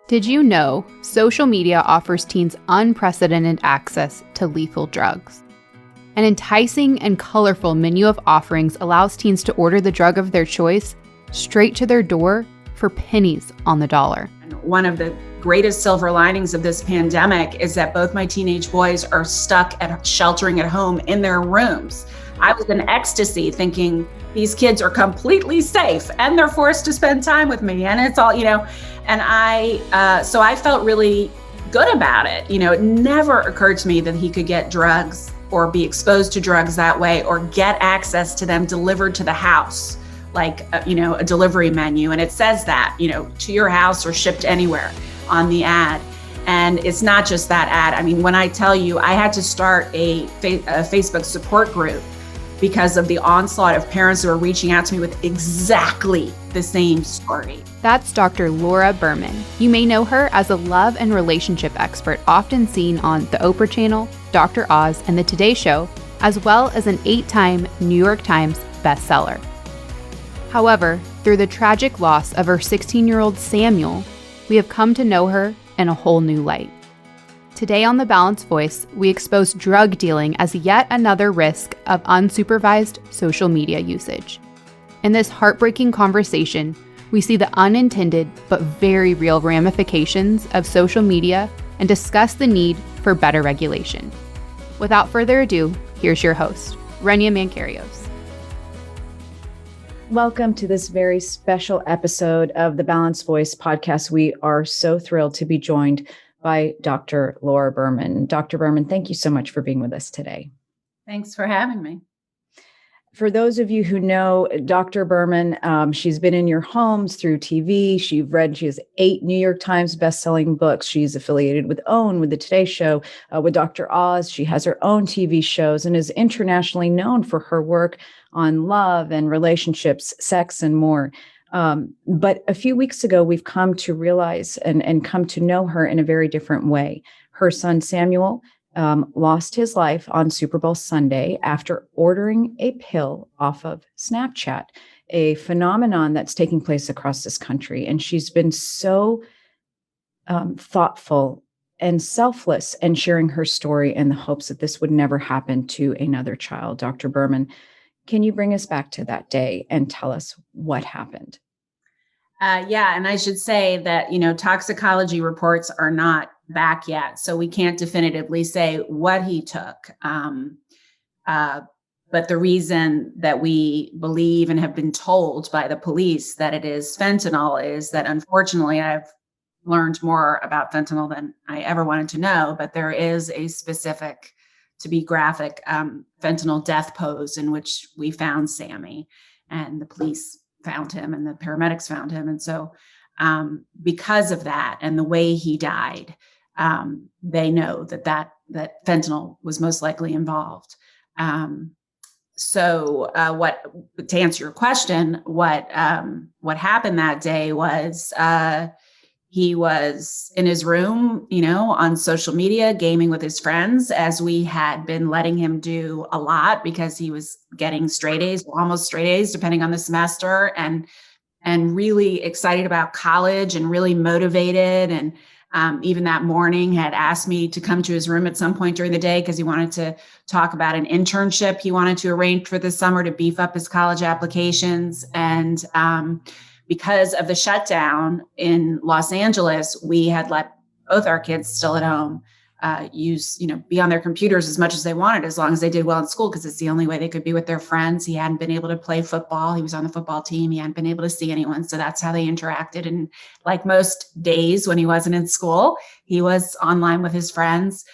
Did you know social media offers teens unprecedented access to lethal drugs? An enticing and colorful menu of offerings allows teens to order the drug of their choice straight to their door for pennies on the dollar. One of the greatest silver linings of this pandemic is that both my teenage boys are stuck at sheltering at home in their rooms. I was in ecstasy thinking these kids are completely safe and they're forced to spend time with me. And it's all, and so I felt really good about it. It never occurred to me that he could get drugs or be exposed to drugs that way or get access to them delivered to the house, like, a delivery menu. And it says that, to your house or shipped anywhere on the ad. And it's not just that ad. I mean, when I tell you, I had to start a Facebook support group because of the onslaught of parents who are reaching out to me with exactly the same story. That's Dr. Laura Berman. You may know her as a love and relationship expert, often seen on the Oprah channel, Dr. Oz, and the Today Show, as well as an 8-time New York Times bestseller. However, through the tragic loss of her 16-year-old Samuel, we have come to know her in a whole new light. Today on The Balanced Voice, we expose drug dealing as yet another risk of unsupervised social media usage. In this heartbreaking conversation, we see the unintended but very real ramifications of social media and discuss the need for better regulation. Without further ado, here's your host, Renia Mancarios. Welcome to this very special episode of the Balanced Voice podcast. We are so thrilled to be joined by Dr. Laura Berman. Dr. Berman, thank you so much for being with us today. Thanks for having me. For those of you who know Dr. Berman, she's been in your homes through TV. She has 8 New York Times bestselling books. She's affiliated with OWN, with the Today Show, with Dr. Oz. She has her own TV shows and is internationally known for her work on love and relationships, sex, and more. But a few weeks ago, we've come to realize and come to know her in a very different way. Her son, Samuel, lost his life on Super Bowl Sunday after ordering a pill off of Snapchat, a phenomenon that's taking place across this country. And she's been so thoughtful and selfless in sharing her story in the hopes that this would never happen to another child. Dr. Berman, can you bring us back to that day and tell us what happened? Yeah, and I should say that, toxicology reports are not back yet, so we can't definitively say what he took. But the reason that we believe and have been told by the police that it is fentanyl is that, unfortunately, I've learned more about fentanyl than I ever wanted to know, but there is a specific, to be graphic, fentanyl death pose in which we found Sammy, and the police found him and the paramedics found him. And so because of that and the way he died, they know that fentanyl was most likely involved. So to answer your question, what happened that day was he was in his room, on social media, gaming with his friends, as we had been letting him do a lot because he was getting straight A's, almost straight A's, depending on the semester, and really excited about college and really motivated. And even that morning had asked me to come to his room at some point during the day because he wanted to talk about an internship he wanted to arrange for the summer to beef up his college applications. And because of the shutdown in Los Angeles, we had let both our kids still at home be on their computers as much as they wanted, as long as they did well in school, because it's the only way they could be with their friends. He hadn't been able to play football. He was on the football team. He hadn't been able to see anyone. So that's how they interacted. And like most days when he wasn't in school, he was online with his friends.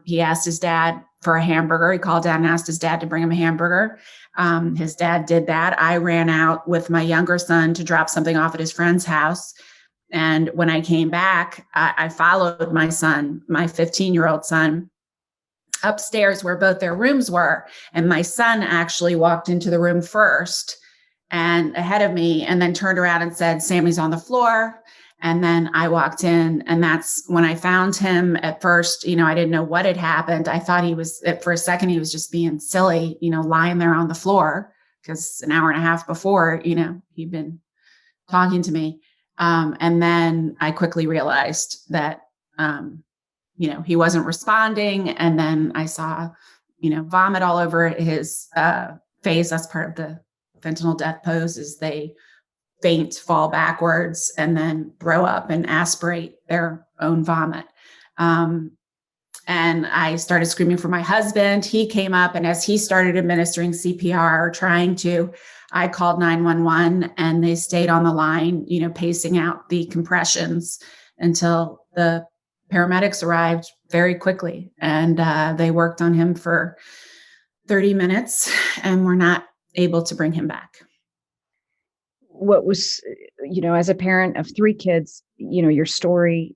He asked his dad for a hamburger. He called down and asked his dad to bring him a hamburger. His dad did that. I ran out with my younger son to drop something off at his friend's house. And when I came back, I followed my son, my 15-year-old son, upstairs where both their rooms were. And my son actually walked into the room first and ahead of me, and then turned around and said, "Sammy's on the floor." And then I walked in, and that's when I found him. At first, I didn't know what had happened. I thought for a second, he was just being silly, lying there on the floor, because an hour and a half before, he'd been talking to me. And then I quickly realized that, he wasn't responding. And then I saw, vomit all over his face. That's part of the fentanyl death pose, is they faint, fall backwards, and then throw up and aspirate their own vomit. And I started screaming for my husband. He came up, and as he started administering CPR, I called 911, and they stayed on the line, pacing out the compressions until the paramedics arrived very quickly. And they worked on him for 30 minutes and were not able to bring him back. What was, as a parent of 3 kids, your story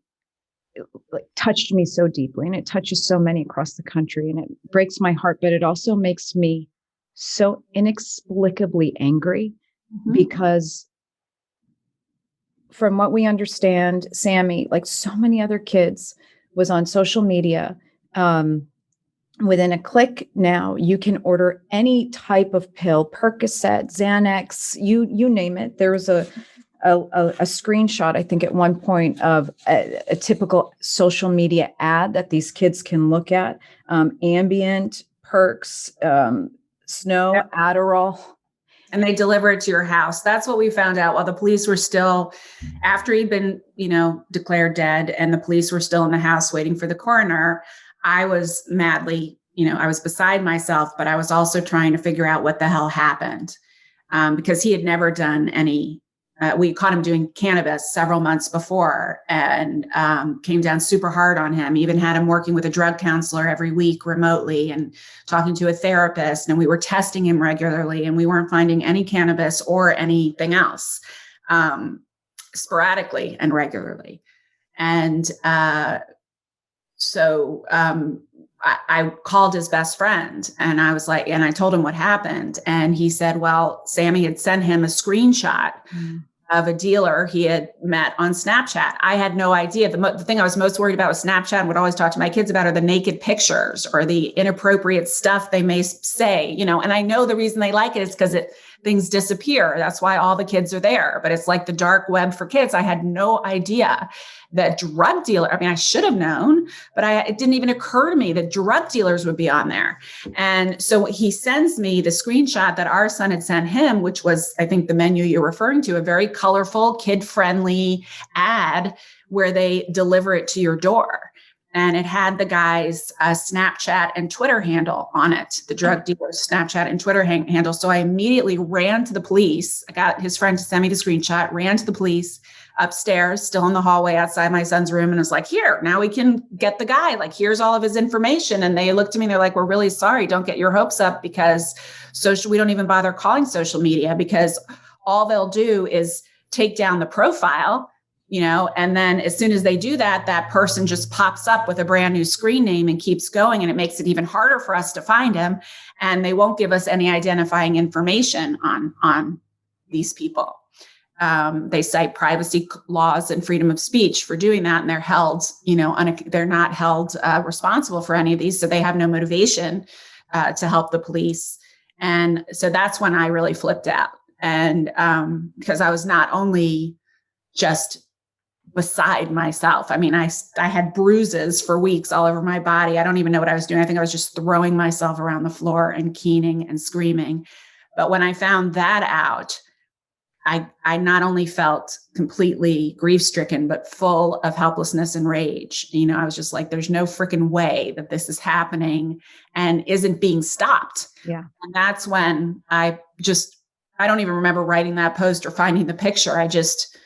touched me so deeply, and it touches so many across the country, and it breaks my heart, but it also makes me so inexplicably angry, because from what we understand, Sammy, like so many other kids, was on social media. Within a click now, you can order any type of pill, Percocet, Xanax, you name it. There was a screenshot, I think at one point, of a typical social media ad that these kids can look at. Ambient, Perks, Snow, Yep. Adderall. And they deliver it to your house. That's what we found out while the police were still, after he'd been, declared dead, and the police were still in the house waiting for the coroner. I was madly, I was beside myself, but I was also trying to figure out what the hell happened, because he had never done any. We caught him doing cannabis several months before, and came down super hard on him. Even had him working with a drug counselor every week remotely and talking to a therapist. And we were testing him regularly, and we weren't finding any cannabis or anything else, sporadically and regularly. And so I called his best friend, and I was like, and I told him what happened. And he said, well, Sammy had sent him a screenshot of a dealer he had met on Snapchat. I had no idea. The thing I was most worried about with Snapchat, and would always talk to my kids about, are the naked pictures or the inappropriate stuff they may say, and I know the reason they like it is because things disappear. That's why all the kids are there. But it's like the dark web for kids. I had no idea that drug dealer, I should have known, but it didn't even occur to me that drug dealers would be on there. And so he sends me the screenshot that our son had sent him, which was, I think, the menu you're referring to, a very colorful, kid-friendly ad where they deliver it to your door. And it had the guy's Snapchat and Twitter handle on it, the drug dealer's Snapchat and Twitter handle. So I immediately ran to the police. I got his friend to send me the screenshot, ran to the police upstairs, still in the hallway outside my son's room, and was like, here, now we can get the guy. Like, here's all of his information. And they looked at me and they're like, we're really sorry. Don't get your hopes up, because we don't even bother calling social media, because all they'll do is take down the profile, and then as soon as they do that, that person just pops up with a brand new screen name and keeps going. And it makes it even harder for us to find him. And they won't give us any identifying information on these people. They cite privacy laws and freedom of speech for doing that. And they're held, they're not held responsible for any of these. So they have no motivation to help the police. And so that's when I really flipped out. And because I was not only just beside myself. I had bruises for weeks all over my body. I don't even know what I was doing. I think I was just throwing myself around the floor and keening and screaming. But when I found that out, I not only felt completely grief-stricken, but full of helplessness and rage. I was just like, there's no freaking way that this is happening and isn't being stopped. Yeah. And that's when I don't even remember writing that post or finding the picture. I just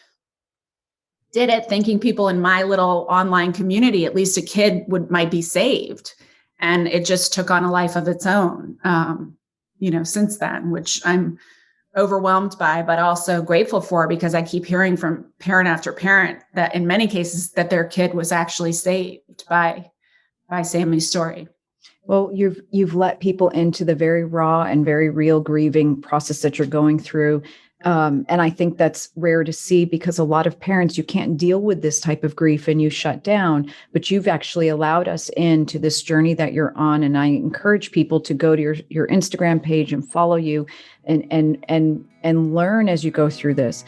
did it thinking people in my little online community, at least a kid might be saved. And it just took on a life of its own, since then, which I'm overwhelmed by, but also grateful for, because I keep hearing from parent after parent that in many cases that their kid was actually saved by Sammy's story. Well, you've let people into the very raw and very real grieving process that you're going through. And I think that's rare to see, because a lot of parents, you can't deal with this type of grief and you shut down, but you've actually allowed us into this journey that you're on. And I encourage people to go to your Instagram page and follow you and learn as you go through this.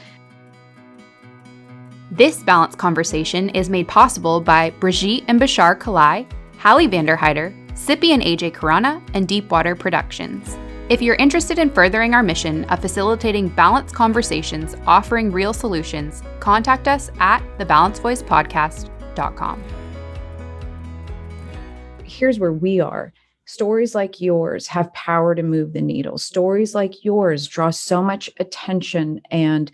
This balanced conversation is made possible by Brigitte and Bashar Kalai, Hallie Vanderheider, Sippy and AJ Karana, and Deepwater Productions. If you're interested in furthering our mission of facilitating balanced conversations, offering real solutions, contact us at thebalancedvoicepodcast.com. Here's where we are. Stories like yours have power to move the needle. Stories like yours draw so much attention and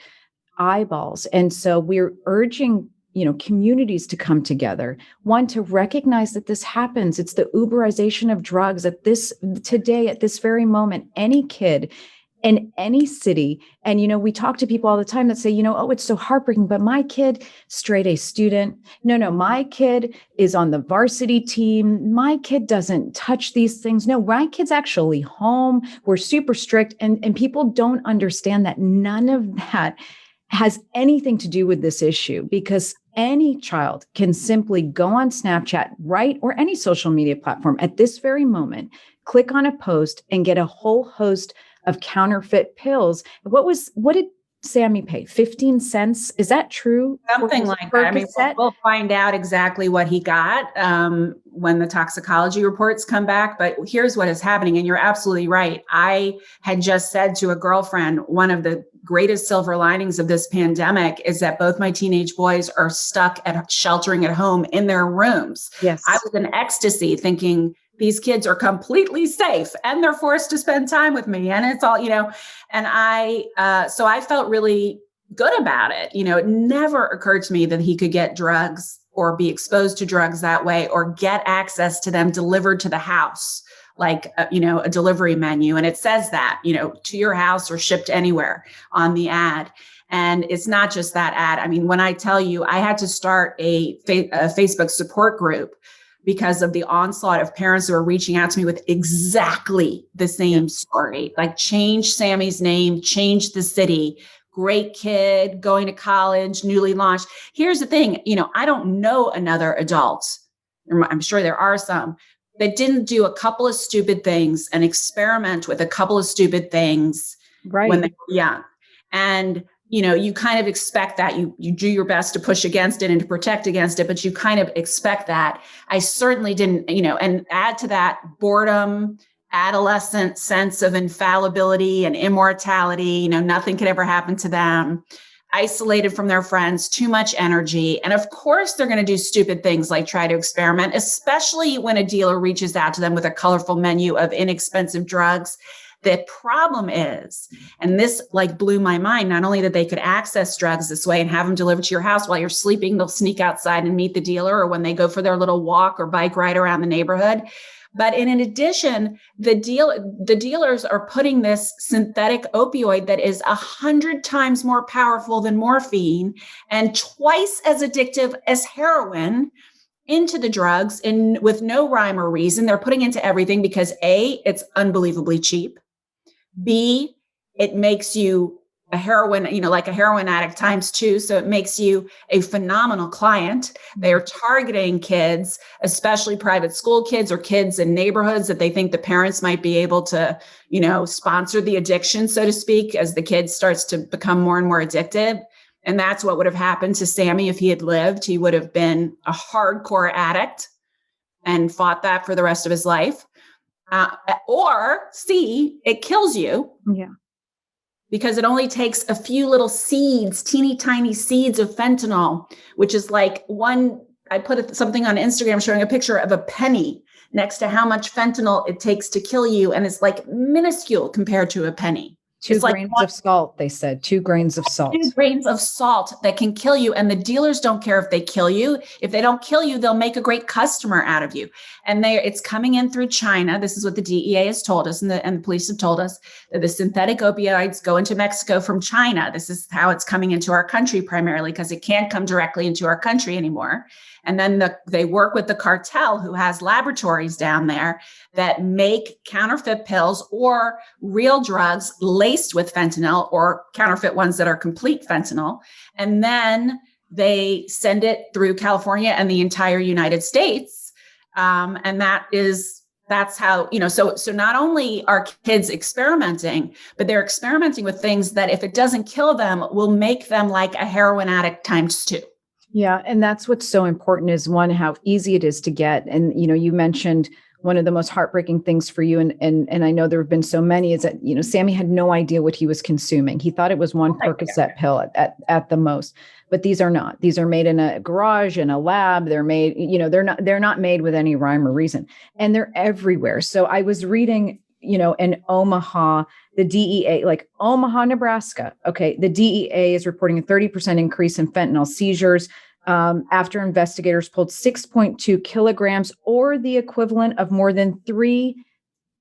eyeballs. And so we're urging, communities to come together. One, to recognize that this happens. It's the Uberization of drugs at this very moment. Any kid in any city, and we talk to people all the time that say, oh, it's so heartbreaking, but my kid, straight A student, no, my kid is on the varsity team, my kid doesn't touch these things, no, my kid's actually home, we're super strict, and people don't understand that none of that has anything to do with this issue, because any child can simply go on Snapchat, right, or any social media platform at this very moment, click on a post and get a whole host of counterfeit pills. What did Sammy pay? 15 cents? Is that true? Something like that. I mean, we'll find out exactly what he got when the toxicology reports come back. But here's what is happening. And you're absolutely right. I had just said to a girlfriend, one of the greatest silver linings of this pandemic is that both my teenage boys are stuck at sheltering at home in their rooms. Yes. I was in ecstasy thinking these kids are completely safe and they're forced to spend time with me. And it's all, and so I felt really good about it. It never occurred to me that he could get drugs or be exposed to drugs that way or get access to them delivered to the house, like, a delivery menu. And it says that, to your house or shipped anywhere on the ad. And it's not just that ad. I mean, when I tell you, I had to start a Facebook support group because of the onslaught of parents who are reaching out to me with exactly the same story, like change Sammy's name, change the city, great kid, going to college, newly launched. Here's the thing, I don't know another adult, I'm sure there are some, that didn't do a couple of stupid things and experiment with a couple of stupid things when they were young. And you kind of expect that you do your best to push against it and to protect against it, but you kind of expect that. I certainly didn't, and add to that boredom, adolescent sense of infallibility and immortality, nothing could ever happen to them, isolated from their friends, too much energy. And of course, they're going to do stupid things like try to experiment, especially when a dealer reaches out to them with a colorful menu of inexpensive drugs. The problem is, and this blew my mind, not only that they could access drugs this way and have them delivered to your house while you're sleeping, they'll sneak outside and meet the dealer, or when they go for their little walk or bike ride around the neighborhood. But in addition, the dealers are putting this synthetic opioid that is 100 times more powerful than morphine and twice as addictive as heroin into the drugs, and with no rhyme or reason. They're putting into everything because A, it's unbelievably cheap. B, it makes you a heroin, like a heroin addict times 2. So it makes you a phenomenal client. They are targeting kids, especially private school kids or kids in neighborhoods that they think the parents might be able to, sponsor the addiction, so to speak, as the kid starts to become more and more addicted. And that's what would have happened to Sammy if he had lived. He would have been a hardcore addict and fought that for the rest of his life. Or C, it kills you. Yeah. Because it only takes a few little seeds, teeny tiny seeds of fentanyl, which is like I put something on Instagram showing a picture of a penny next to how much fentanyl it takes to kill you. And it's like minuscule compared to a penny. 2 grains of salt, they said. 2 grains of salt. 2 grains of salt that can kill you. And the dealers don't care if they kill you. If they don't kill you, they'll make a great customer out of you. And it's coming in through China. This is what the DEA has told us, and the police have told us, that the synthetic opioids go into Mexico from China. This is how it's coming into our country primarily, because it can't come directly into our country anymore. And then they work with the cartel, who has laboratories down there that make counterfeit pills or real drugs laced with fentanyl, or counterfeit ones that are complete fentanyl. And then they send it through California and the entire United States. And that is that's how, so not only are kids experimenting, but they're experimenting with things that if it doesn't kill them, will make them like a heroin addict times two. Yeah. And that's what's so important is one, how easy it is to get. And, you mentioned one of the most heartbreaking things for you. And I know there have been so many is that, Sammy had no idea what he was consuming. He thought it was one Percocet pill at the most, but these are not. These are made in a garage, in a lab. They're made, they're not made with any rhyme or reason, and they're everywhere. So I was reading, in Omaha, the DEA, like Omaha, Nebraska. Okay. The DEA is reporting a 30% increase in fentanyl seizures after investigators pulled 6.2 kilograms or the equivalent of more than 3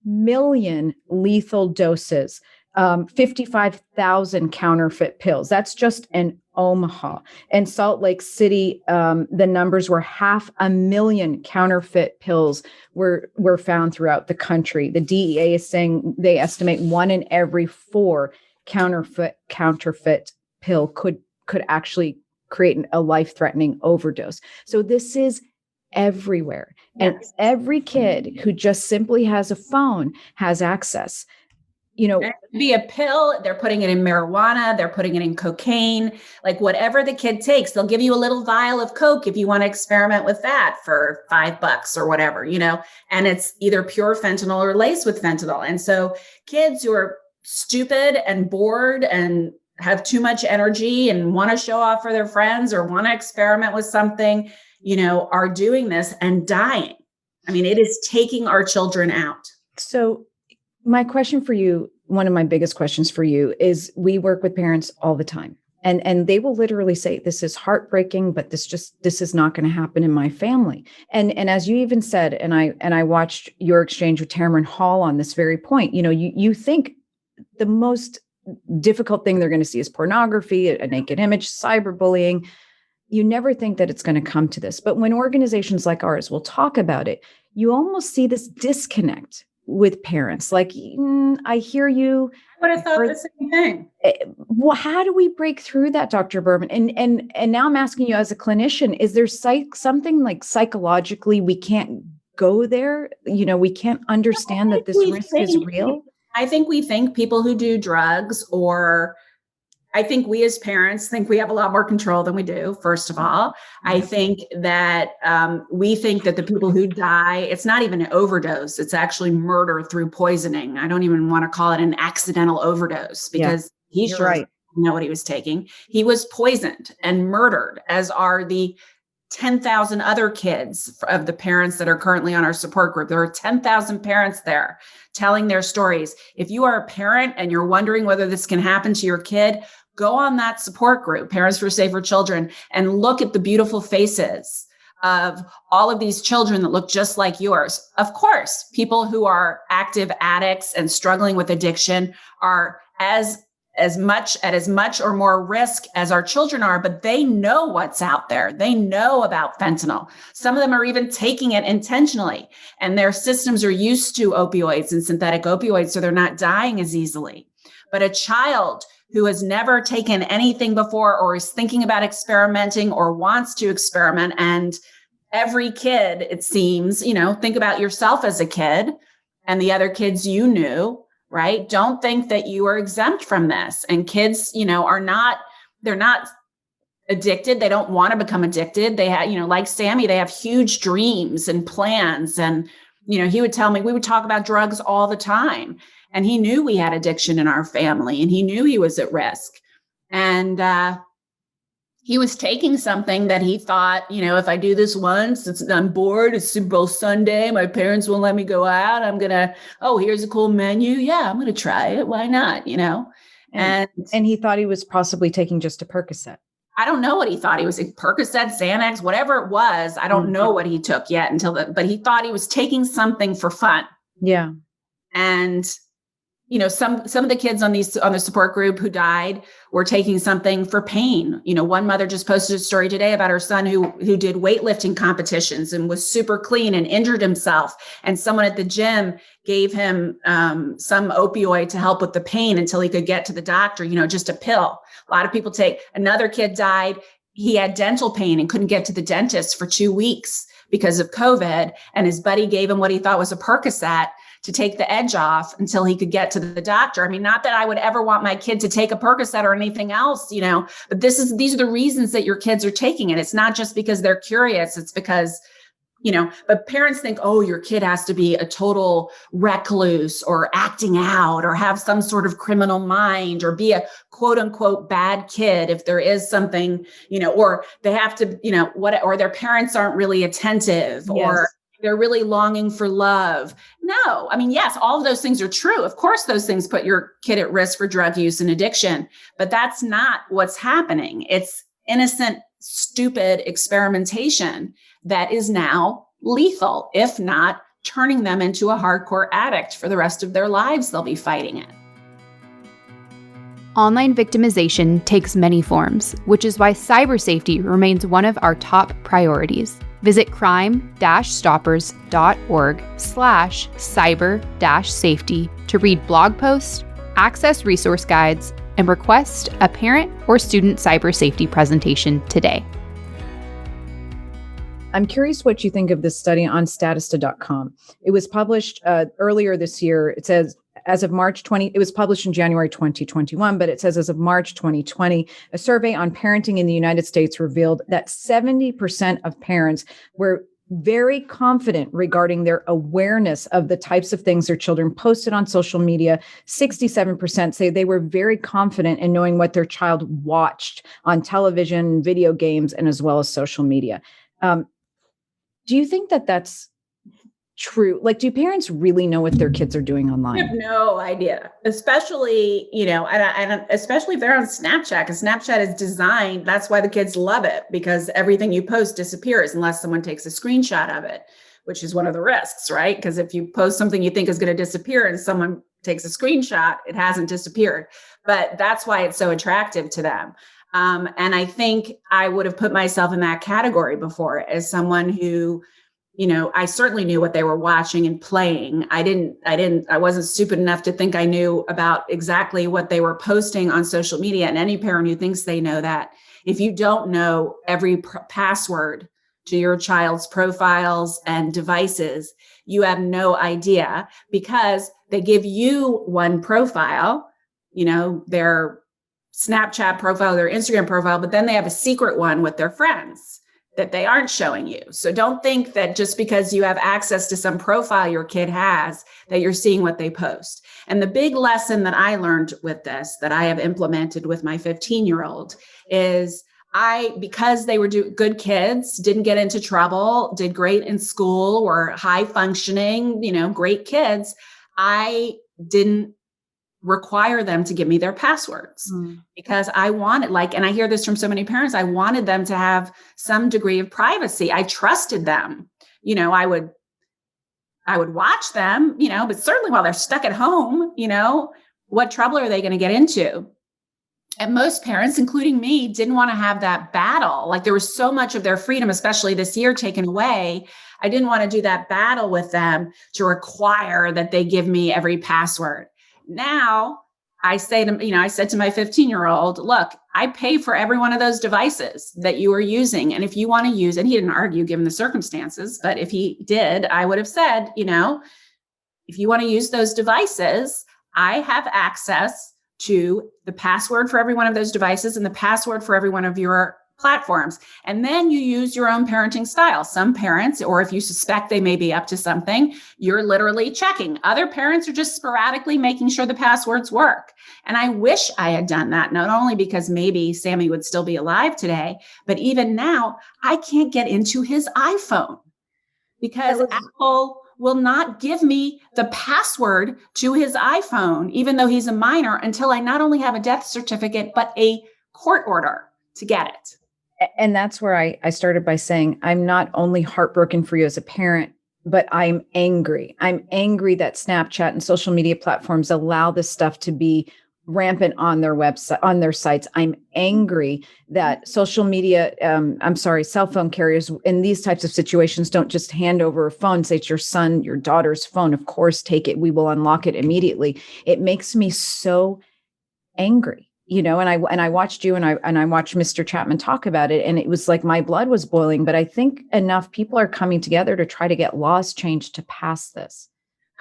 million lethal doses, 55,000 counterfeit pills. That's just in Omaha. And Salt Lake City, the numbers were 500,000 counterfeit pills were found throughout the country. The DEA is saying they estimate 1 in every 4 counterfeit pill could actually create a life-threatening overdose. So this is everywhere. And every kid who just simply has a phone has access. It could be a pill, they're putting it in marijuana, they're putting it in cocaine, like whatever the kid takes, they'll give you a little vial of Coke if you want to experiment with that for $5 or whatever, and it's either pure fentanyl or laced with fentanyl. And so kids who are stupid and bored and have too much energy and want to show off for their friends or want to experiment with something, are doing this and dying. I mean, it is taking our children out. So my question for you, one of my biggest questions for you is, we work with parents all the time, and they will literally say, this is heartbreaking, but this is not going to happen in my family. And as you even said, and I watched your exchange with Tamron Hall on this very point, you think the most difficult thing they're going to see is pornography, a naked image, cyberbullying. You never think that it's going to come to this. But when organizations like ours will talk about it, you almost see this disconnect with parents. Like, I hear you. I would have thought the same thing. Well, how do we break through that, Dr. Berman? And now I'm asking you as a clinician, is there something like psychologically we can't go there? We can't understand that this risk is real? I think we think people who do drugs, or I think we as parents think we have a lot more control than we do, first of all. I think that we think that the people who die, it's not even an overdose. It's actually murder through poisoning. I don't even want to call it an accidental overdose, because he sure right. didn't know what he was taking. He was poisoned and murdered, as are the 10,000 other kids of the parents that are currently on our support group. There are 10,000 parents there telling their stories. If you are a parent and you're wondering whether this can happen to your kid, go on that support group, Parents for Safer Children, and look at the beautiful faces of all of these children that look just like yours. Of course, people who are active addicts and struggling with addiction are as much or more risk as our children are, but they know what's out there. They know about fentanyl. Some of them are even taking it intentionally, and their systems are used to opioids and synthetic opioids, so they're not dying as easily. But a child who has never taken anything before, or is thinking about experimenting, or wants to experiment, and every kid, it seems, think about yourself as a kid and the other kids you knew, right? Don't think that you are exempt from this. And kids, they're not addicted. They don't want to become addicted. They have, like Sammy, they have huge dreams and plans. And, he would tell me, we would talk about drugs all the time. And he knew we had addiction in our family, and he knew he was at risk. And he was taking something that he thought, if I do this once, I'm bored, it's Super Bowl Sunday, my parents won't let me go out, here's a cool menu. Yeah, I'm going to try it. Why not? And he thought he was possibly taking just a Percocet. I don't know what he thought. He was Percocet, Xanax, whatever it was. I don't know what he took yet but he thought he was taking something for fun. Yeah. And some of the kids on the support group who died were taking something for pain. One mother just posted a story today about her son who did weightlifting competitions and was super clean and injured himself. And someone at the gym gave him some opioid to help with the pain until he could get to the doctor, just a pill. A lot of people another kid died he had dental pain and couldn't get to the dentist for 2 weeks because of COVID. And his buddy gave him what he thought was a Percocet to take the edge off until he could get to the doctor. I mean, not that I would ever want my kid to take a Percocet or anything else, but these are the reasons that your kids are taking it. It's not just because they're curious. It's because, but parents think, oh, your kid has to be a total recluse or acting out or have some sort of criminal mind or be a quote unquote bad kid if there is something, or they have to, or their parents aren't really attentive. Yes. Or they're really longing for love. No, I mean, yes, all of those things are true. Of course, those things put your kid at risk for drug use and addiction, but that's not what's happening. It's innocent, stupid experimentation that is now lethal, if not turning them into a hardcore addict for the rest of their lives. They'll be fighting it. Online victimization takes many forms, which is why cyber safety remains one of our top priorities. Visit crime-stoppers.org/cyber-safety to read blog posts, access resource guides, and request a parent or student cyber safety presentation today. I'm curious what you think of this study on statista.com. It was published earlier this year. It says as of March 20, it was published in January 2021, but it says as of March 2020, a survey on parenting in the United States revealed that 70% of parents were very confident regarding their awareness of the types of things their children posted on social media. 67% say they were very confident in knowing what their child watched on television, video games, and as well as social media. Do you think that that's true? Like, do parents really know what their kids are doing online? I have no idea, especially, and especially if they're on Snapchat, because Snapchat is designed. That's why the kids love it, because everything you post disappears unless someone takes a screenshot of it, which is one of the risks, right? Because if you post something you think is going to disappear and someone takes a screenshot, it hasn't disappeared. But that's why it's so attractive to them. And I think I would have put myself in that category before as someone who, I certainly knew what they were watching and playing. I wasn't stupid enough to think I knew about exactly what they were posting on social media. And any parent who thinks they know that, if you don't know every password to your child's profiles and devices, you have no idea, because they give you one profile, their Snapchat profile, their Instagram profile, but then they have a secret one with their friends that they aren't showing you. So don't think that just because you have access to some profile your kid has, that you're seeing what they post. And the big lesson that I learned with this, that I have implemented with my 15-year-old, is because they were good kids, didn't get into trouble, did great in school, were high functioning, great kids, I didn't require them to give me their passwords because I wanted, and I hear this from so many parents, I wanted them to have some degree of privacy. I trusted them. I would watch them, but certainly while they're stuck at home, what trouble are they going to get into? And most parents, including me, didn't want to have that battle. Like, there was so much of their freedom, especially this year, taken away. I didn't want to do that battle with them to require that they give me every password. Now I said to my 15-year-old, look, I pay for every one of those devices that you are using. And if you want to use, and he didn't argue given the circumstances, but if he did, I would have said, if you want to use those devices, I have access to the password for every one of those devices and the password for every one of your platforms. And then you use your own parenting style. Some parents, or if you suspect they may be up to something, you're literally checking. Other parents are just sporadically making sure the passwords work. And I wish I had done that, not only because maybe Sammy would still be alive today, but even now I can't get into his iPhone because Apple will not give me the password to his iPhone, even though he's a minor, until I not only have a death certificate, but a court order to get it. And that's where I started by saying, I'm not only heartbroken for you as a parent, but I'm angry. I'm angry that Snapchat and social media platforms allow this stuff to be rampant on their website, on their sites. I'm angry that social media, cell phone carriers in these types of situations don't just hand over a phone, say it's your son, your daughter's phone. Of course, take it. We will unlock it immediately. It makes me so angry. and I watched you and I watched Mr. Chapman talk about it, and it was like my blood was boiling. But I think enough people are coming together to try to get laws changed to pass this.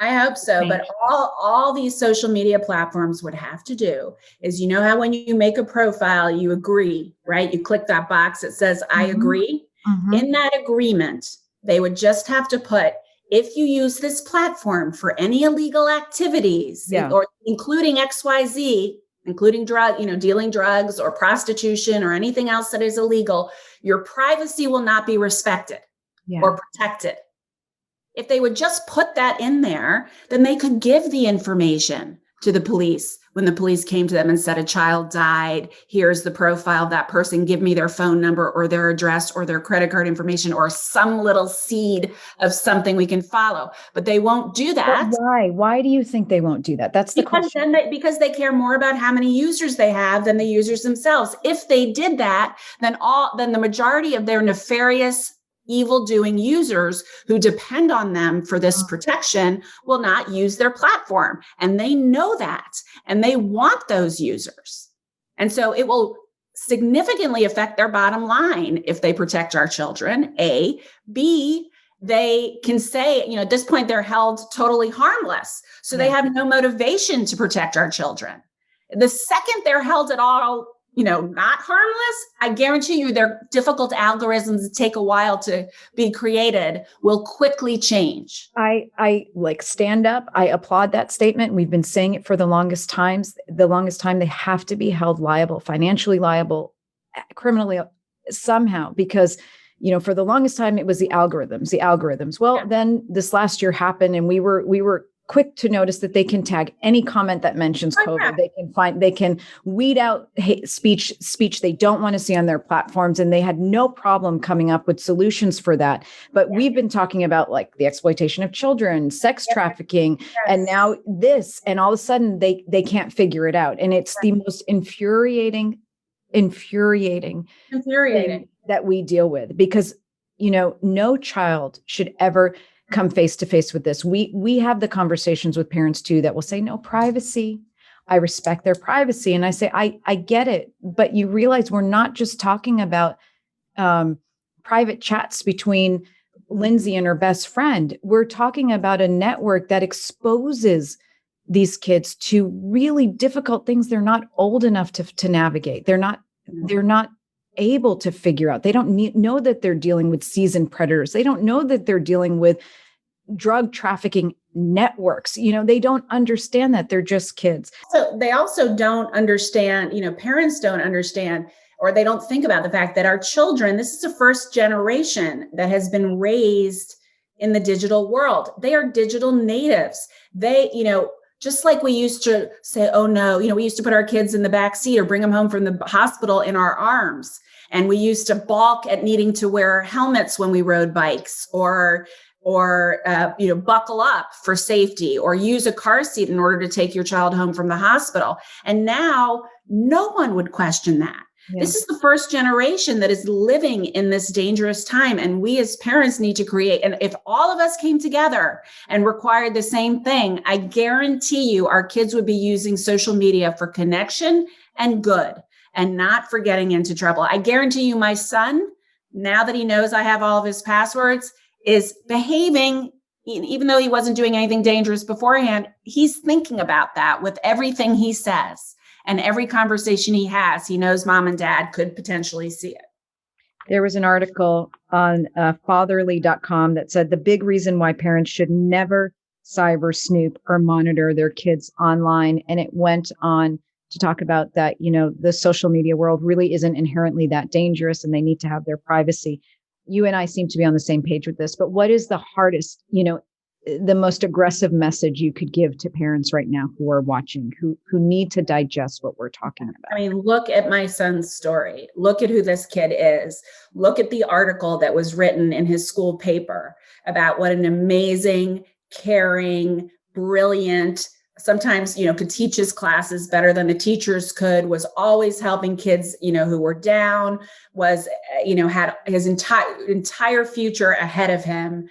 I hope so. But all these social media platforms would have to do is, how when you make a profile, you agree, right? You click that box that says, I agree. Mm-hmm. In that agreement, they would just have to put, if you use this platform for any illegal activities, or including XYZ, including dealing drugs or prostitution or anything else that is illegal, your privacy will not be respected or protected. If they would just put that in there, then they could give the information to the police when the police came to them and said, a child died. Here's the profile of that person. Give me their phone number or their address or their credit card information or some little seed of something we can follow. But they won't do that. But why? Why do you think they won't do that? That's the question. Because they care more about how many users they have than the users themselves. If they did that, then the majority of their nefarious evil-doing users who depend on them for this protection will not use their platform. And they know that, and they want those users. And so it will significantly affect their bottom line if they protect our children, A. B, they can say, at this point, they're held totally harmless. So they have no motivation to protect our children. The second they're held at all, not harmless, I guarantee you their difficult algorithms that take a while to be created will quickly change. I like stand up. I applaud that statement. We've been saying it for the longest time. They have to be held liable, financially liable, criminally somehow, because for the longest time it was the algorithms. Well, then this last year happened, and we were quick to notice that they can tag any comment that mentions COVID. They can weed out hate speech they don't want to see on their platforms. And they had no problem coming up with solutions for that. But we've been talking about like the exploitation of children, sex trafficking, and now this, and all of a sudden they can't figure it out. And it's the most infuriating thing that we deal with, because, no child should ever come face to face with this. We have the conversations with parents too that will say, no privacy. I respect their privacy. And I say, I get it. But you realize we're not just talking about private chats between Lindsay and her best friend. We're talking about a network that exposes these kids to really difficult things they're not old enough to navigate. They're not able to figure out. They don't know that they're dealing with seasoned predators. They don't know that they're dealing with drug trafficking networks. They don't understand that. They're just kids. So they also don't understand, parents don't understand, or they don't think about the fact that our children, this is the first generation that has been raised in the digital world. They are digital natives. They, just like we used to say, oh no, we used to put our kids in the back seat or bring them home from the hospital in our arms. And we used to balk at needing to wear helmets when we rode bikes, or buckle up for safety, or use a car seat in order to take your child home from the hospital. And now no one would question that. Yeah. This is the first generation that is living in this dangerous time. And we as parents need to create. And if all of us came together and required the same thing, I guarantee you our kids would be using social media for connection and good, and not for getting into trouble. I guarantee you my son, now that he knows I have all of his passwords, is behaving, even though he wasn't doing anything dangerous beforehand, he's thinking about that with everything he says. And every conversation he has, he knows mom and dad could potentially see it. There was an article on fatherly.com that said the big reason why parents should never cyber snoop or monitor their kids online. And it went on to talk about that, the social media world really isn't inherently that dangerous, and they need to have their privacy. You and I seem to be on the same page with this, but what is the hardest, the most aggressive message you could give to parents right now who are watching, who need to digest what we're talking about? I mean, look at my son's story. Look at who this kid is. Look at the article that was written in his school paper about what an amazing, caring, brilliant, sometimes, could teach his classes better than the teachers could, was always helping kids, who were down, was, had his entire future ahead of him.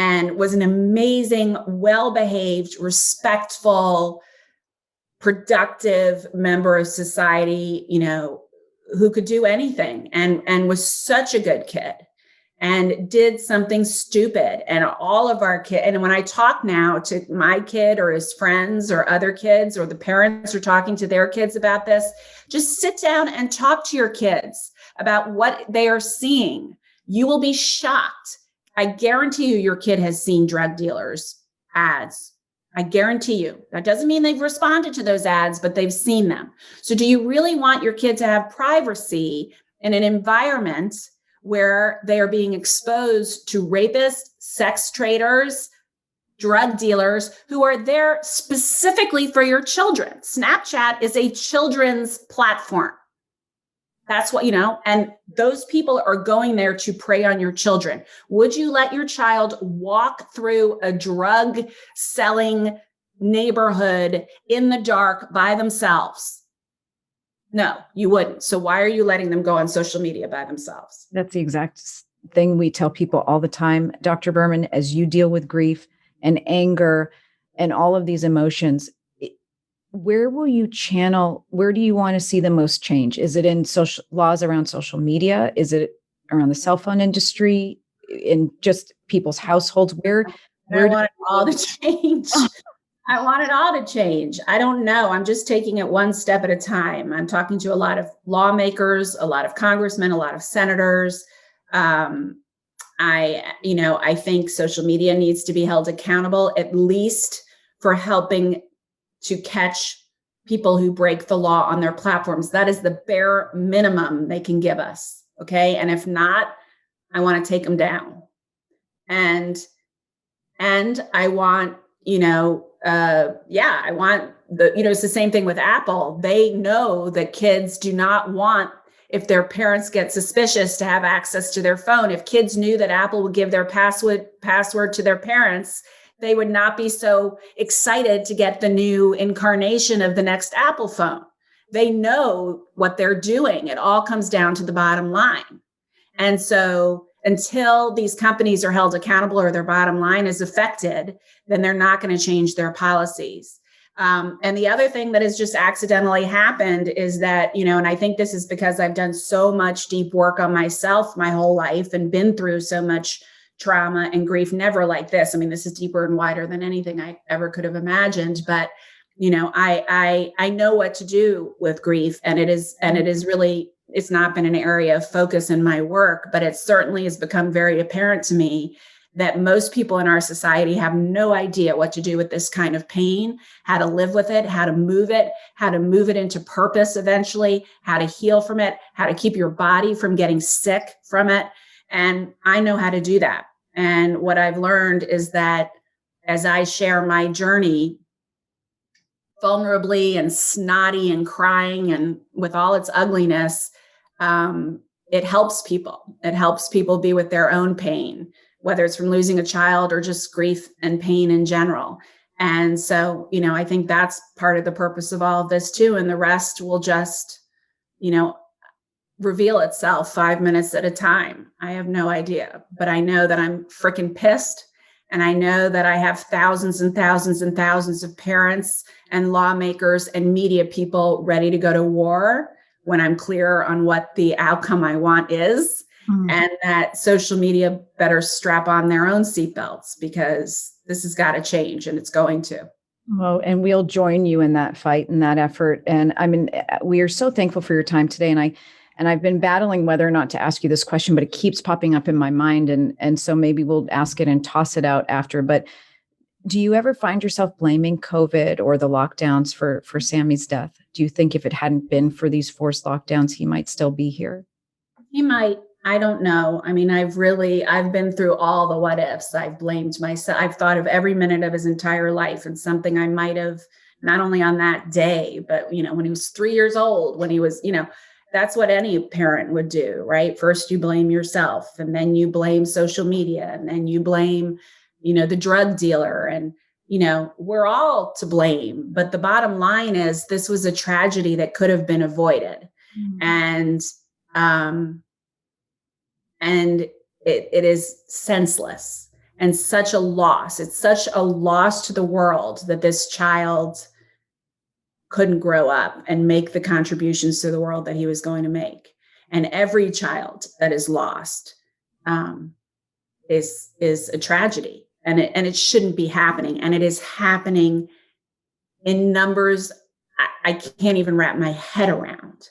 And was an amazing, well-behaved, respectful, productive member of society, who could do anything and was such a good kid and did something stupid. And all of our kids, and when I talk now to my kid or his friends or other kids, or the parents are talking to their kids about this, just sit down and talk to your kids about what they are seeing. You will be shocked. I guarantee you your kid has seen drug dealers ads. I guarantee you. That doesn't mean they've responded to those ads, but they've seen them. So do you really want your kid to have privacy in an environment where they are being exposed to rapists, sex traders, drug dealers who are there specifically for your children? Snapchat is a children's platform. That's what, and those people are going there to prey on your children. Would you let your child walk through a drug selling neighborhood in the dark by themselves? No, you wouldn't. So why are you letting them go on social media by themselves? That's the exact thing we tell people all the time. Dr. Berman, as you deal with grief and anger and all of these emotions, where will you channel? Where do you want to see the most change? Is it in social laws around social media? Is it around the cell phone industry, in just people's households? Where I want it all to change. I want it all to change. I don't know. I'm just taking it one step at a time. I'm talking to a lot of lawmakers, a lot of congressmen, a lot of senators. I think social media needs to be held accountable, at least for helping to catch people who break the law on their platforms. That is the bare minimum they can give us. Okay. And if not, I want to take them down. And I want, I want it's the same thing with Apple. They know that kids do not want, if their parents get suspicious, to have access to their phone. If kids knew that Apple would give their password to their parents, they would not be so excited to get the new incarnation of the next Apple phone. They know what they're doing. It all comes down to the bottom line. And so until these companies are held accountable or their bottom line is affected, then they're not going to change their policies. And the other thing that has just accidentally happened is that, and I think this is because I've done so much deep work on myself my whole life and been through so much trauma and grief, never like this. I mean, this is deeper and wider than anything I ever could have imagined. But, I know what to do with grief, and it is really, it's not been an area of focus in my work, but it certainly has become very apparent to me that most people in our society have no idea what to do with this kind of pain, how to live with it, how to move it into purpose eventually, how to heal from it, how to keep your body from getting sick from it. And I know how to do that. And what I've learned is that as I share my journey vulnerably and snotty and crying and with all its ugliness, it helps people. It helps people be with their own pain, whether it's from losing a child or just grief and pain in general. And so, I think that's part of the purpose of all of this too. And the rest will just, reveal itself 5 minutes at a time. I have no idea, but I know that I'm freaking pissed. And I know that I have thousands and thousands and thousands of parents and lawmakers and media people ready to go to war when I'm clear on what the outcome I want is. Mm-hmm. And that social media better strap on their own seatbelts, because this has got to change, and it's going to. Oh, and we'll join you in that fight and that effort. And I mean, we are so thankful for your time today. And I've been battling whether or not to ask you this question, but it keeps popping up in my mind. And so maybe we'll ask it and toss it out after. But do you ever find yourself blaming COVID or the lockdowns for Sammy's death? Do you think if it hadn't been for these forced lockdowns, he might still be here? He might. I don't know. I mean, I've been through all the what ifs. I've blamed myself. I've thought of every minute of his entire life and something I might have, not only on that day, but, when he was 3 years old, when he was, that's what any parent would do, right? First, you blame yourself, and then you blame social media, and then you blame, the drug dealer. And, we're all to blame. But the bottom line is this was a tragedy that could have been avoided. Mm-hmm. And it is senseless and such a loss. It's such a loss to the world that this child couldn't grow up and make the contributions to the world that he was going to make. And every child that is lost is a tragedy, and it shouldn't be happening. And it is happening in numbers I can't even wrap my head around.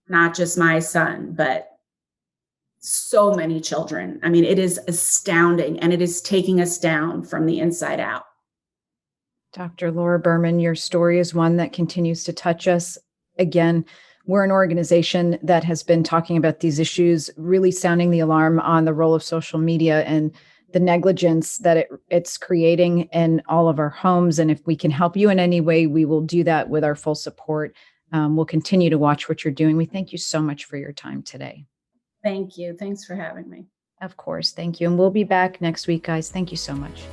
Not just my son, but so many children. I mean, it is astounding, and it is taking us down from the inside out. Dr. Laura Berman, your story is one that continues to touch us. Again, we're an organization that has been talking about these issues, really sounding the alarm on the role of social media and the negligence that it's creating in all of our homes. And if we can help you in any way, we will do that with our full support. We'll continue to watch what you're doing. We thank you so much for your time today. Thank you. Thanks for having me. Of course. Thank you. And we'll be back next week, guys. Thank you so much.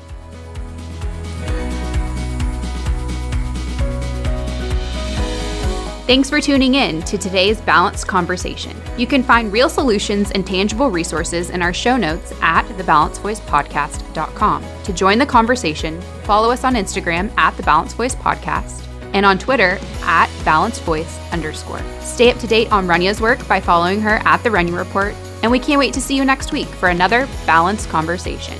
Thanks for tuning in to today's Balanced Conversation. You can find real solutions and tangible resources in our show notes at thebalancedvoicepodcast.com. To join the conversation, follow us on Instagram at The Balanced Voice Podcast and on Twitter at @BalancedVoice_. Stay up to date on Runya's work by following her at The Runya Report, and we can't wait to see you next week for another Balanced Conversation.